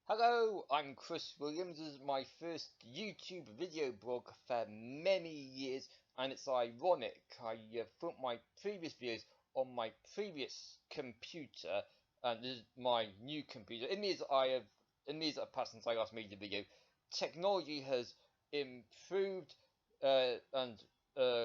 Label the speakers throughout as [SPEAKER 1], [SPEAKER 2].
[SPEAKER 1] Hello, I'm Chris Williams. This is my first YouTube video blog for many years, and it's ironic. I filmed my previous videos on my previous computer, and this is my new computer. In the years that have passed since I last made the video, technology has improved, and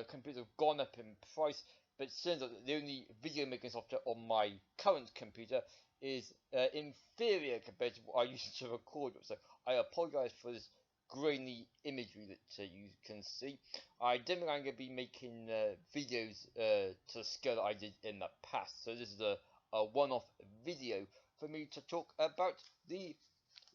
[SPEAKER 1] computers have gone up in price. But it turns out that the only video making software on my current computer is inferior compared to what I used to record with. So I apologise for this grainy imagery that you can see. I don't think I'm going to be making videos to the scale that I did in the past. So this is a one-off video for me to talk about the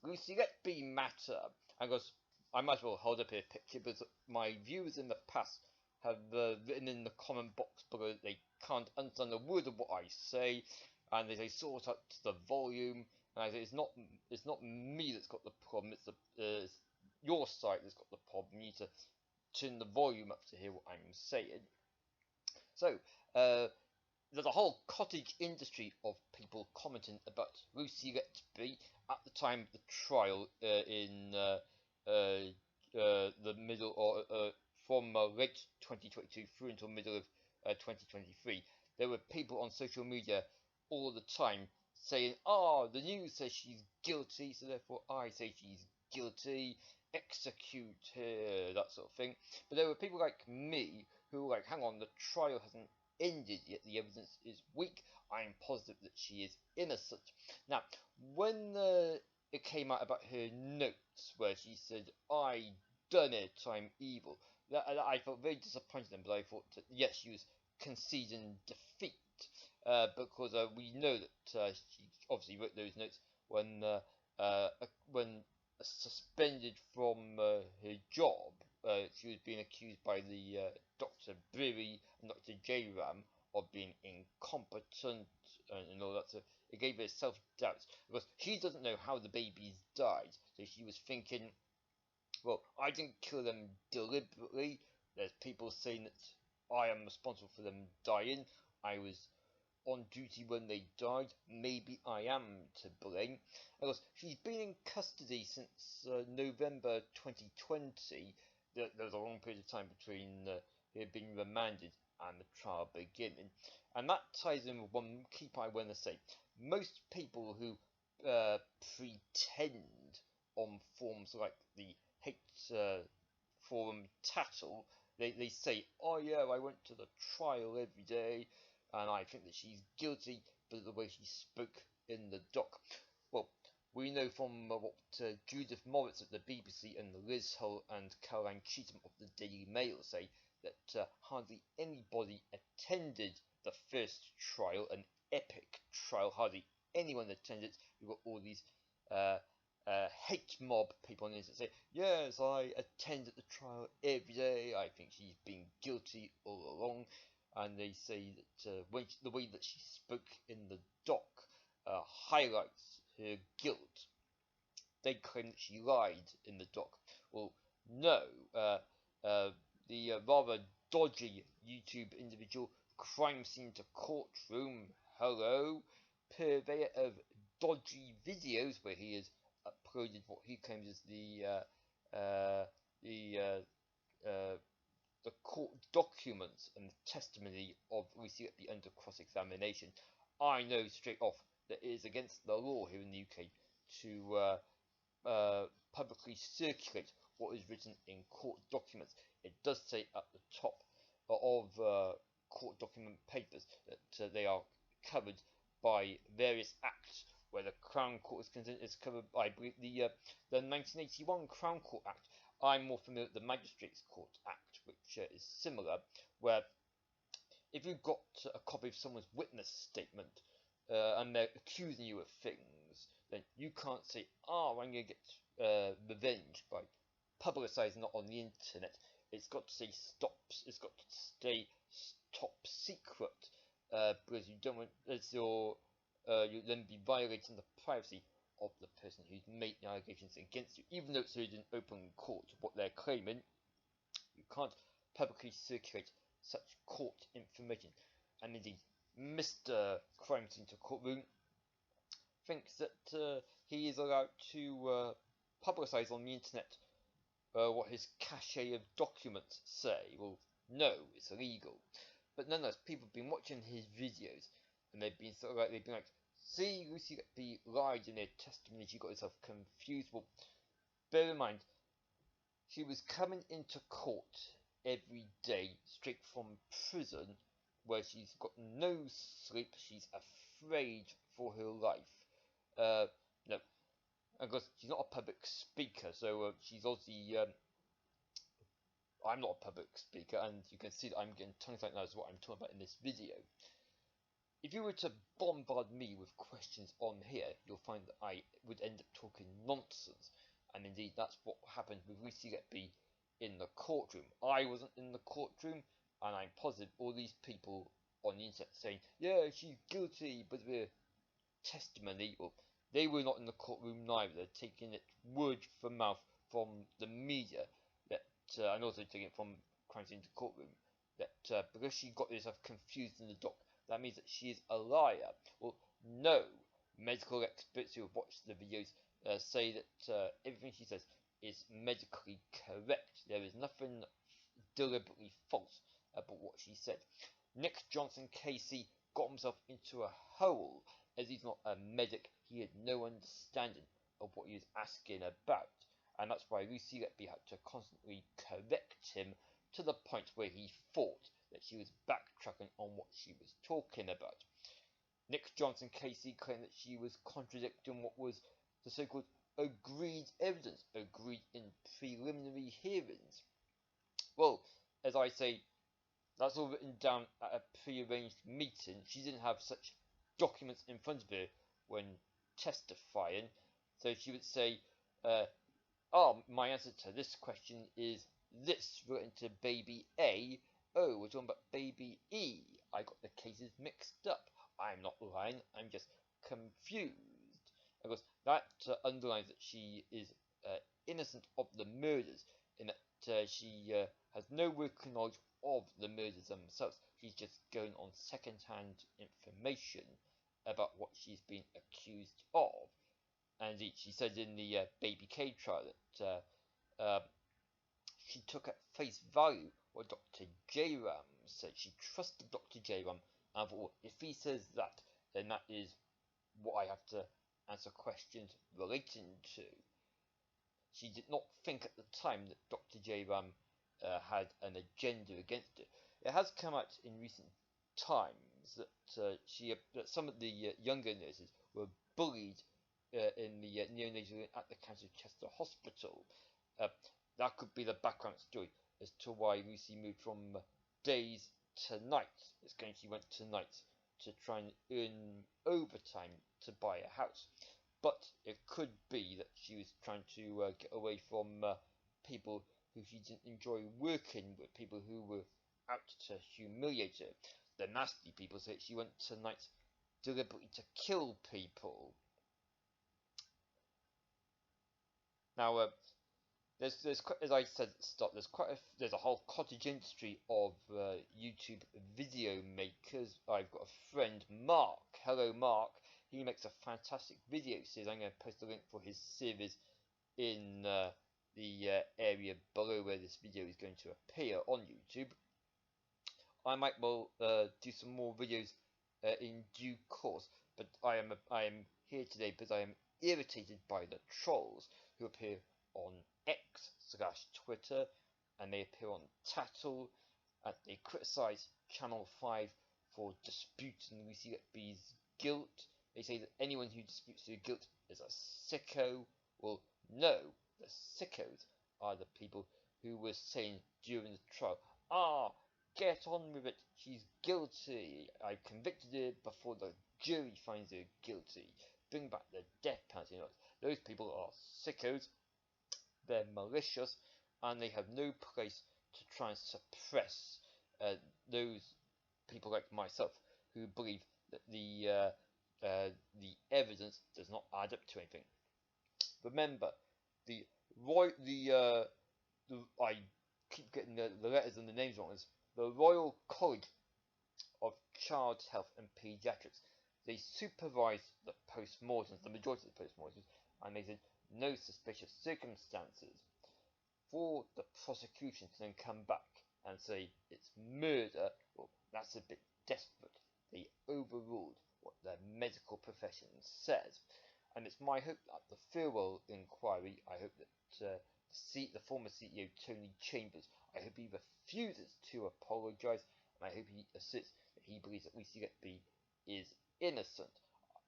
[SPEAKER 1] Lucy Letby matter. And because I might as well hold up a picture because my viewers in the past have written in the comment box because they can't understand a word of what I say, and they say sort out the volume, and I say it's not me that's got the problem, it's your site that's got the problem. You need to turn the volume up to hear what I'm saying. So there's a whole cottage industry of people commenting about Lucy Letby at the time of the trial in the middle or from late 2022 through until middle of 2023. There were people on social media all the time saying, "Oh, the news says she's guilty, so therefore I say she's guilty, execute her," that sort of thing. But there were people like me who were like, "Hang on, the trial hasn't ended yet, the evidence is weak, I'm positive that she is innocent." Now, when it came out about her notes where she said, "I done it, I'm evil," that I felt very disappointed in, but I thought that, yes, she was conceding defeat, because we know that she obviously wrote those notes when suspended from her job. She was being accused by the Dr. Brewery and Dr. J-Ram of being incompetent and all that. So it gave her self-doubt because she doesn't know how the babies died. So she was thinking, well, I didn't kill them deliberately. There's people saying that I am responsible for them dying. I was on duty when they died. Maybe I am to blame. Of course, she's been in custody since November 2020. There was a long period of time between her being remanded and the trial beginning. And that ties in with one key point I want to say. Most people who pretend on forums like the hate forum Tattle, they say, "Oh yeah, I went to the trial every day and I think that she's guilty because of the way she spoke in the dock." Well, we know from what Judith Moritz at the BBC and Liz Hull and Caroline Cheetham of the Daily Mail say, that hardly anybody attended the first trial, an epic trial. Hardly anyone attended it. We've got all these hate mob people on the internet say, "Yes, I attended the trial every day. I think she's been guilty all along." And they say that the way that she spoke in the dock highlights her guilt. They claim that she lied in the dock. Well, no. The rather dodgy YouTube individual crime scene to courtroom, hello, purveyor of dodgy videos, where he has uploaded what he claims is the court documents and the testimony of Lucy Letby under cross-examination. I know straight off that it is against the law here in the UK to publicly circulate what is written in court documents. It does say at the top of court document papers that they are covered by various acts. Where the Crown Court is covered by the 1981 Crown Court Act. I'm more familiar with the Magistrates Court Act, which is similar, where if you've got a copy of someone's witness statement and they're accusing you of things, then you can't say, "Oh, I'm going to get revenge by publicising it on the internet." It's got to say stops. It's got to stay top secret because you don't want you'll then be violating the privacy of the person who's made the allegations against you. Even though it's heard in open court what they're claiming, you can't publicly circulate such court information. And indeed, Mr. Crime Scene to Courtroom thinks that he is allowed to publicise on the internet what his cache of documents say. Well, no, it's illegal. But nonetheless, people have been watching his videos, and they've been like, see, Lucy Letby lied in their testimony. She got herself confused. Well, bear in mind, she was coming into court every day straight from prison, where she's got no sleep. She's afraid for her life. No, of course, she's not a public speaker, so she's obviously. I'm not a public speaker, and you can see that I'm getting tongue-tied now as what I'm talking about in this video. If you were to bombard me with questions on here, you'll find that I would end up talking nonsense. And indeed, that's what happened with Lucy Letby in the courtroom. I wasn't in the courtroom, and I'm positive all these people on the internet saying, yeah, she's guilty, but the testimony, well, they were not in the courtroom neither, taking it word for mouth from the media, that, and also taking it from Crimes into Courtroom, that because she got herself confused in the dock, that means that she is a liar. Well, no. Medical experts who have watched the videos say that everything she says is medically correct. There is nothing deliberately false about what she said. Nick Johnson Casey got himself into a hole, as he's not a medic. He had no understanding of what he was asking about, and that's why Lucy Letby had to constantly correct him to the point where he thought that she was backtracking on what she was talking about. Nick Johnson Casey claimed that she was contradicting what was the so-called agreed evidence, agreed in preliminary hearings. Well, as I say, that's all written down at a pre-arranged meeting. She didn't have such documents in front of her when testifying, so she would say, oh, my answer to this question is this, relating to baby A. Oh, we're talking about baby E. I got the cases mixed up. I'm not lying, I'm just confused. Of course, that underlines that she is innocent of the murders, in that she has no working knowledge of the murders themselves. She's just going on second-hand information about what she's been accused of. And indeed, she said in the Baby K trial that she took at face value what Dr. J-Ram said. She trusted Dr. J-Ram, and thought, well, if he says that, then that is what I have to answer questions relating to. She did not think at the time that Dr. J-Ram had an agenda against it. It has come out in recent times that that some of the younger nurses were bullied in the neonatal unit at the County Chester Hospital. That could be the background story as to why Lucy moved from days to nights. It's going she went to nights to try and earn overtime to buy a house. But it could be that she was trying to get away from people who she didn't enjoy working with, people who were out to humiliate her. The nasty people say she went to nights deliberately to kill people. Now, there's as I said at the start, there's a whole cottage industry of YouTube video makers. I've got a friend, Mark. Hello, Mark. He makes a fantastic video series. I'm going to post a link for his series in the area below where this video is going to appear on YouTube. I might well do some more videos in due course, but I am here today because I am irritated by the trolls who appear on X/Twitter, and they appear on Tattle, and they criticise Channel 5 for disputing Lucy Letby's guilt. They say that anyone who disputes her guilt is a sicko. Well, no, the sickos are the people who were saying during the trial, get on with it, she's guilty, I've convicted her before the jury finds her guilty, bring back the death penalty. Those people are sickos, they're malicious, and they have no place to try and suppress those people like myself who believe that the evidence does not add up to anything. Remember, I keep getting the letters and the names wrong. The Royal College of Child Health and Pediatrics they supervised the post-mortems, the majority of the post-mortems, and they said no suspicious circumstances. For the prosecution to then come back and say it's murder, well, that's a bit desperate. They overruled what the medical profession says. And it's my hope that the farewell inquiry, I hope that the former CEO Tony Chambers, I hope he refuses to apologise, and I hope he asserts that he believes that Lucy Letby is innocent.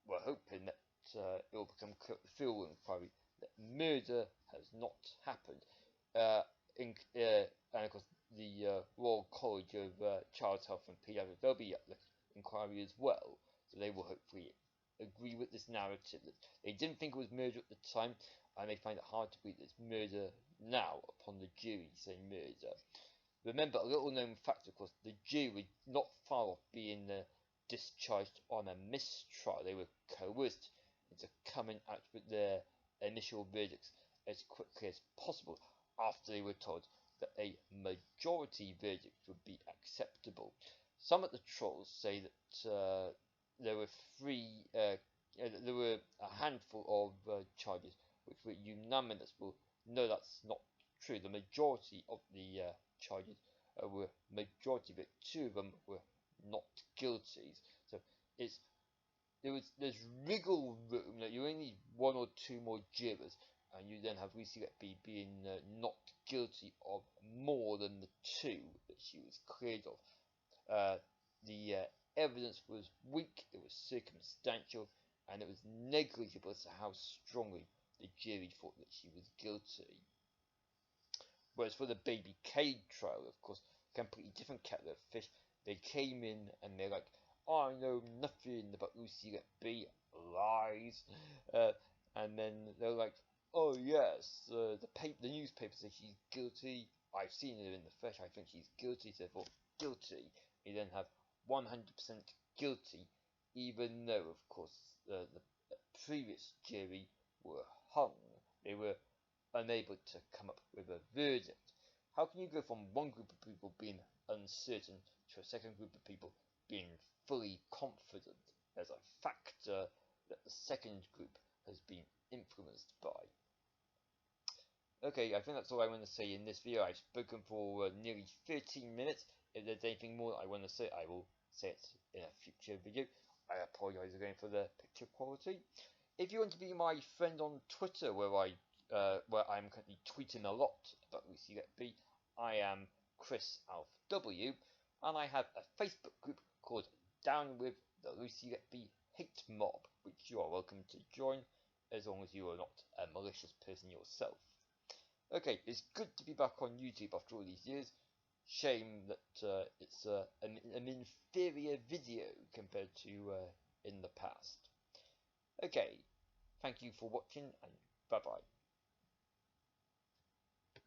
[SPEAKER 1] We're hoping that it will become clear at the farewell inquiry that murder has not happened. And of course, the Royal College of Child's Health and Paediatrics, they'll be at the inquiry as well, so they will hopefully agree with this narrative that they didn't think it was murder at the time, and they find it hard to believe it's murder now upon the jury saying murder. Remember, a little known fact, of course, the jury were not far off being discharged on a mistrial. They were coerced into coming out with their initial verdicts as quickly as possible after they were told that a majority verdict would be acceptable. Some at the trials say that there were there were a handful of charges which were unanimous. Well, no, that's not true. The majority of the charges were majority, but 2 of them were not guilty. So there's wriggle room that you only need 1 or 2 more jurors, and you then have Lucy Letby being not guilty of more than the 2 that she was cleared of. The evidence was weak, it was circumstantial, and it was negligible as to how strongly the jury thought that she was guilty. Whereas for the Baby Cade trial, of course, completely different kettle of fish. They came in and they're like, I know nothing about Lucy Letby, lies. And then they're like, oh yes, the newspaper says she's guilty. I've seen her in the flesh. I think she's guilty. Therefore, guilty. You then have 100% guilty, even though, of course, the previous jury were hung. They were unable to come up with a verdict. How can you go from one group of people being uncertain to a second group of people being fully confident? There's a factor that the second group has been influenced by. Okay, I think that's all I want to say in this video. I've spoken for nearly 13 minutes. If there's anything more that I want to say, I will say it in a future video. I apologise again for the picture quality. If you want to be my friend on Twitter, where I'm currently tweeting a lot about Lucy Letby, I am Chris Alf W, and I have a Facebook group called Down with the Lucy Letby Hate Mob, which you are welcome to join, as long as you are not a malicious person yourself. Okay, it's good to be back on YouTube after all these years. Shame that it's an inferior video compared to in the past. Okay, thank you for watching, and bye bye.